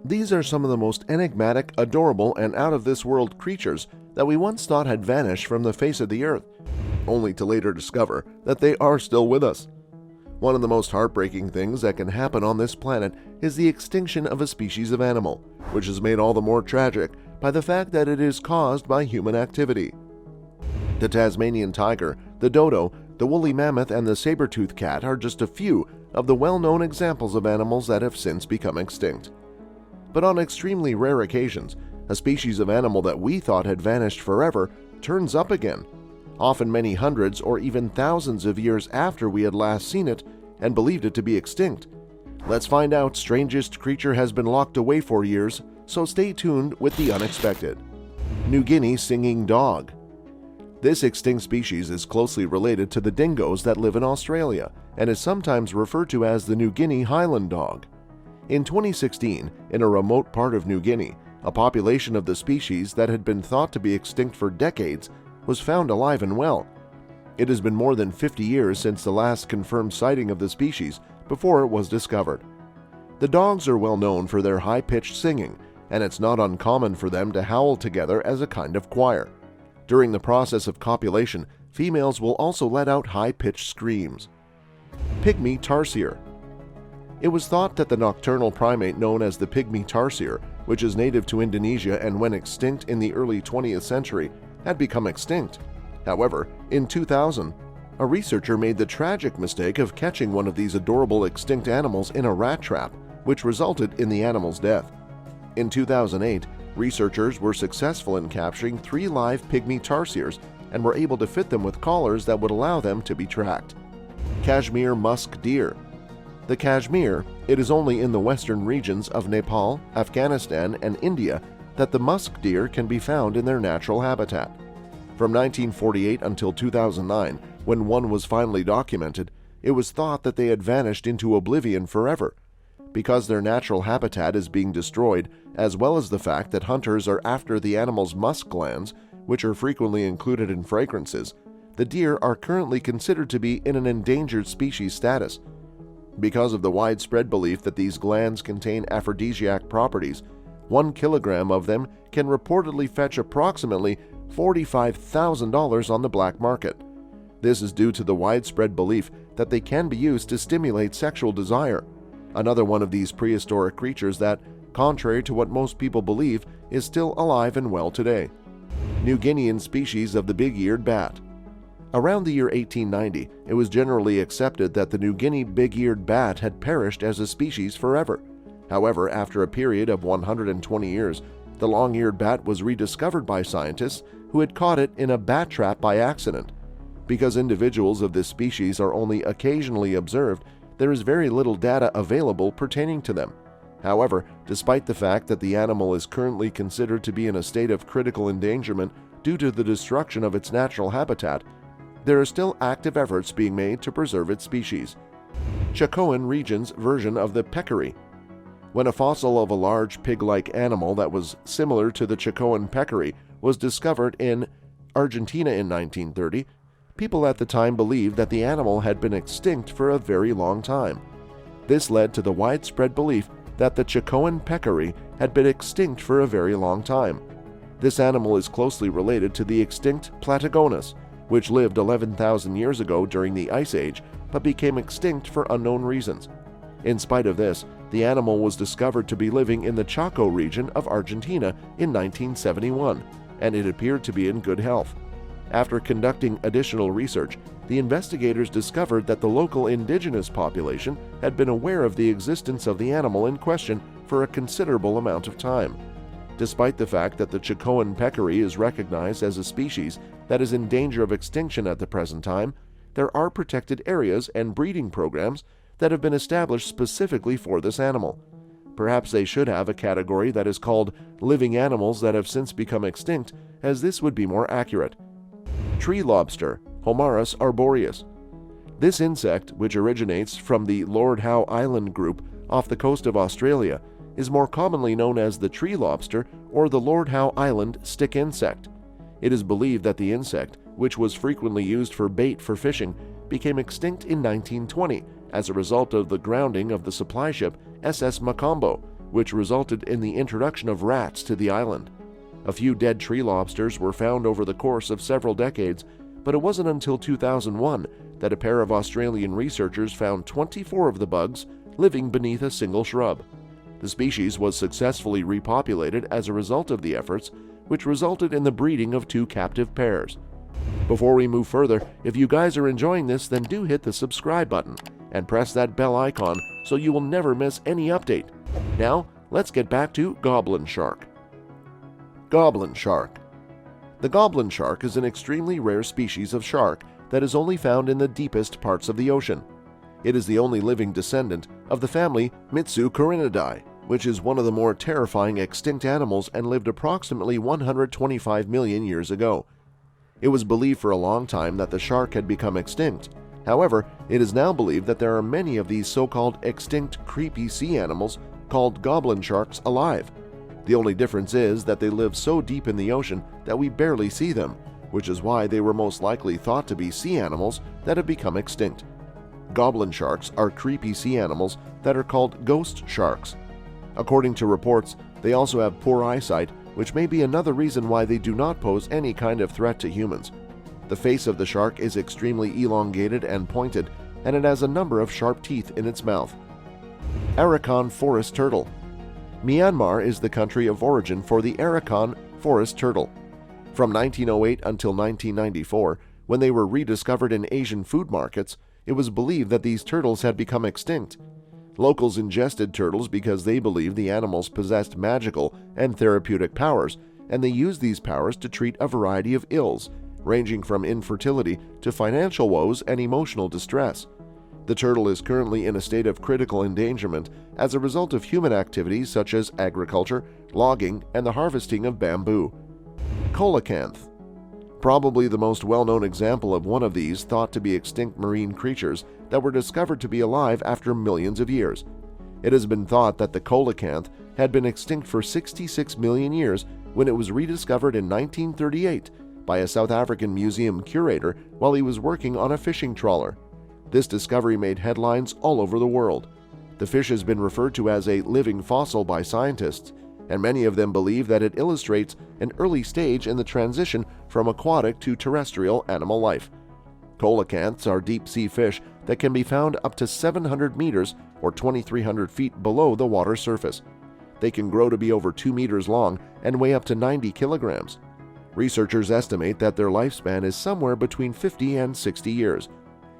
These are some of the most enigmatic, adorable, and out-of-this-world creatures that we once thought had vanished from the face of the earth, only to later discover that they are still with us. One of the most heartbreaking things that can happen on this planet is the extinction of a species of animal, which is made all the more tragic by the fact that it is caused by human activity. The Tasmanian tiger, the dodo, the woolly mammoth, and the saber-tooth cat are just a few of the well-known examples of animals that have since become extinct. But on extremely rare occasions, a species of animal that we thought had vanished forever turns up again, often many hundreds or even thousands of years after we had last seen it and believed it to be extinct. Let's find out strangest creature has been locked away for years, so stay tuned with the unexpected. New Guinea singing dog. This extinct species is closely related to the dingoes that live in Australia and is sometimes referred to as the New Guinea Highland dog. In 2016, in a remote part of New Guinea, a population of the species that had been thought to be extinct for decades was found alive and well. It has been more than 50 years since the last confirmed sighting of the species before it was discovered. The dogs are well known for their high-pitched singing, and it's not uncommon for them to howl together as a kind of choir. During the process of copulation, females will also let out high-pitched screams. Pygmy tarsier. It was thought that the nocturnal primate known as the pygmy tarsier, which is native to Indonesia and went extinct in the early 20th century, had become extinct. However, in 2000, a researcher made the tragic mistake of catching one of these adorable extinct animals in a rat trap, which resulted in the animal's death. In 2008, researchers were successful in capturing 3 live pygmy tarsiers and were able to fit them with collars that would allow them to be tracked. Kashmir musk deer. The Kashmir, it is only in the western regions of Nepal, Afghanistan, and India that the musk deer can be found in their natural habitat. From 1948 until 2009, when one was finally documented, it was thought that they had vanished into oblivion forever. Because their natural habitat is being destroyed, as well as the fact that hunters are after the animal's musk glands, which are frequently included in fragrances, the deer are currently considered to be in an endangered species status. Because of the widespread belief that these glands contain aphrodisiac properties, 1 kilogram of them can reportedly fetch approximately $45,000 on the black market. This is due to the widespread belief that they can be used to stimulate sexual desire. Another one of these prehistoric creatures that, contrary to what most people believe, is still alive and well today. New Guinean species of the big-eared bat. Around the year 1890, it was generally accepted that the New Guinea big-eared bat had perished as a species forever. However, after a period of 120 years, the long-eared bat was rediscovered by scientists who had caught it in a bat trap by accident. Because individuals of this species are only occasionally observed, there is very little data available pertaining to them. However, despite the fact that the animal is currently considered to be in a state of critical endangerment due to the destruction of its natural habitat, there are still active efforts being made to preserve its species. Chacoan region's version of the peccary. When a fossil of a large pig-like animal that was similar to the Chacoan peccary was discovered in Argentina in 1930, people at the time believed that the animal had been extinct for a very long time. This led to the widespread belief that the Chacoan peccary had been extinct for a very long time. This animal is closely related to the extinct Platygonus, which lived 11,000 years ago during the Ice Age but became extinct for unknown reasons. In spite of this, the animal was discovered to be living in the Chaco region of Argentina in 1971, and it appeared to be in good health. After conducting additional research, the investigators discovered that the local indigenous population had been aware of the existence of the animal in question for a considerable amount of time. Despite the fact that the Chacoan peccary is recognized as a species that is in danger of extinction at the present time, there are protected areas and breeding programs that have been established specifically for this animal. Perhaps they should have a category that is called living animals that have since become extinct, as this would be more accurate. Tree lobster, Homarus arboreus. This insect, which originates from the Lord Howe Island group off the coast of Australia, is more commonly known as the tree lobster or the Lord Howe Island stick insect. It is believed that the insect, which was frequently used for bait for fishing, became extinct in 1920 as a result of the grounding of the supply ship SS Macombo, which resulted in the introduction of rats to the island. A few dead tree lobsters were found over the course of several decades, but it wasn't until 2001 that a pair of Australian researchers found 24 of the bugs living beneath a single shrub. The species was successfully repopulated as a result of the efforts, which resulted in the breeding of 2 captive pairs. Before we move further, if you guys are enjoying this, then do hit the subscribe button and press that bell icon so you will never miss any update. Now, let's get back to goblin shark. Goblin shark. The goblin shark is an extremely rare species of shark that is only found in the deepest parts of the ocean. It is the only living descendant of the family Mitsucorinidae, which is one of the more terrifying extinct animals and lived approximately 125 million years ago. It was believed for a long time that the shark had become extinct. However, it is now believed that there are many of these so-called extinct creepy sea animals called goblin sharks alive. The only difference is that they live so deep in the ocean that we barely see them, which is why they were most likely thought to be sea animals that have become extinct. Goblin sharks are creepy sea animals that are called ghost sharks. According to reports, they also have poor eyesight, which may be another reason why they do not pose any kind of threat to humans. The face of the shark is extremely elongated and pointed, and it has a number of sharp teeth in its mouth. Arakan forest turtle. Myanmar is the country of origin for the Arakan forest turtle. From 1908 until 1994, when they were rediscovered in Asian food markets, it was believed that these turtles had become extinct. Locals ingested turtles because they believed the animals possessed magical and therapeutic powers, and they used these powers to treat a variety of ills, ranging from infertility to financial woes and emotional distress. The turtle is currently in a state of critical endangerment as a result of human activities such as agriculture, logging, and the harvesting of bamboo. Coelacanth. Probably the most well-known example of one of these thought to be extinct marine creatures that were discovered to be alive after millions of years. It has been thought that the coelacanth had been extinct for 66 million years when it was rediscovered in 1938 by a South African museum curator while he was working on a fishing trawler. This discovery made headlines all over the world. The fish has been referred to as a living fossil by scientists, and many of them believe that it illustrates an early stage in the transition from aquatic to terrestrial animal life. Coelacanths are deep-sea fish that can be found up to 700 meters or 2,300 feet below the water surface. They can grow to be over 2 meters long and weigh up to 90 kilograms. Researchers estimate that their lifespan is somewhere between 50 and 60 years.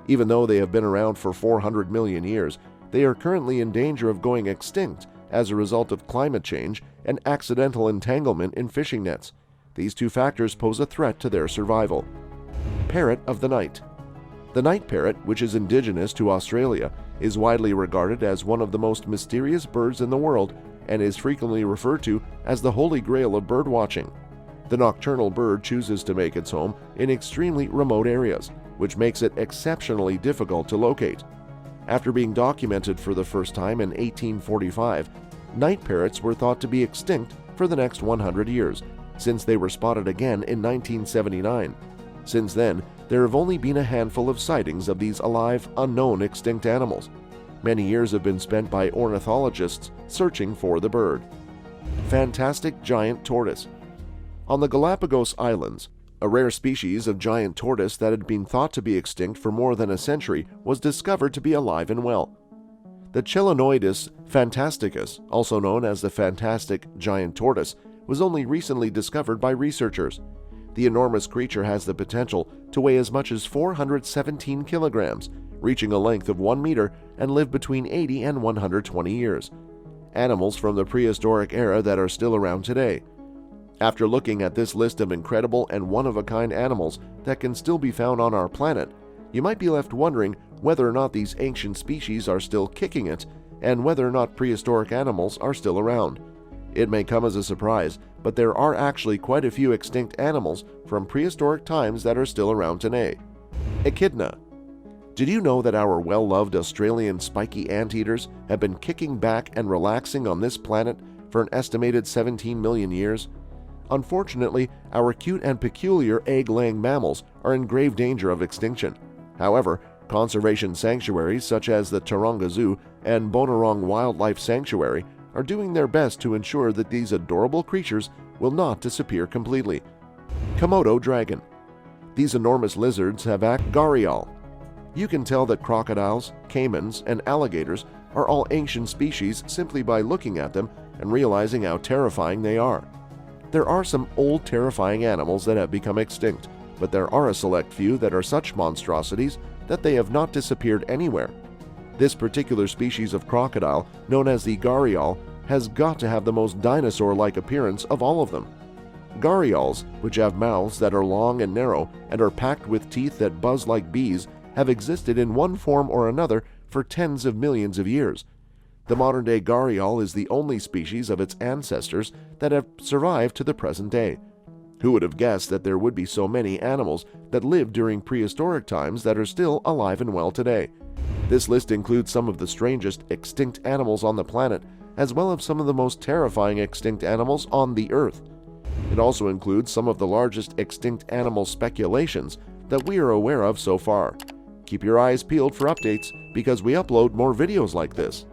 Even though they have been around for 400 million years, they are currently in danger of going extinct as a result of climate change and accidental entanglement in fishing nets. These 2 factors pose a threat to their survival. Parrot of the night. The night parrot, which is indigenous to Australia, is widely regarded as one of the most mysterious birds in the world and is frequently referred to as the holy grail of birdwatching. The nocturnal bird chooses to make its home in extremely remote areas, which makes it exceptionally difficult to locate. After being documented for the first time in 1845, night parrots were thought to be extinct for the next 100 years, since they were spotted again in 1979. Since then, there have only been a handful of sightings of these alive, unknown extinct animals. Many years have been spent by ornithologists searching for the bird. Fantastic giant tortoise. On the Galapagos Islands, a rare species of giant tortoise that had been thought to be extinct for more than a century was discovered to be alive and well. The Chelonoidus fantasticus, also known as the fantastic giant tortoise, was only recently discovered by researchers. The enormous creature has the potential to weigh as much as 417 kilograms, reaching a length of 1 meter, and live between 80 and 120 years. Animals from the prehistoric era that are still around today. After looking at this list of incredible and one-of-a-kind animals that can still be found on our planet, you might be left wondering whether or not these ancient species are still kicking it and whether or not prehistoric animals are still around. It may come as a surprise, but there are actually quite a few extinct animals from prehistoric times that are still around today. Echidna. Did you know that our well-loved Australian spiky anteaters have been kicking back and relaxing on this planet for an estimated 17 million years? Unfortunately, our cute and peculiar egg-laying mammals are in grave danger of extinction. However, conservation sanctuaries such as the Taronga Zoo and Bonorong Wildlife Sanctuary are doing their best to ensure that these adorable creatures will not disappear completely. Komodo dragon. These enormous lizards have gharial. You can tell that crocodiles, caimans, and alligators are all ancient species simply by looking at them and realizing how terrifying they are. There are some old terrifying animals that have become extinct, but there are a select few that are such monstrosities that they have not disappeared anywhere. This particular species of crocodile, known as the gharial, has got to have the most dinosaur-like appearance of all of them. Gharials, which have mouths that are long and narrow and are packed with teeth that buzz like bees, have existed in one form or another for tens of millions of years. The modern-day gharial is the only species of its ancestors that have survived to the present day. Who would have guessed that there would be so many animals that lived during prehistoric times that are still alive and well today? This list includes some of the strangest extinct animals on the planet, as well as some of the most terrifying extinct animals on the Earth. It also includes some of the largest extinct animal speculations that we are aware of so far. Keep your eyes peeled for updates because we upload more videos like this.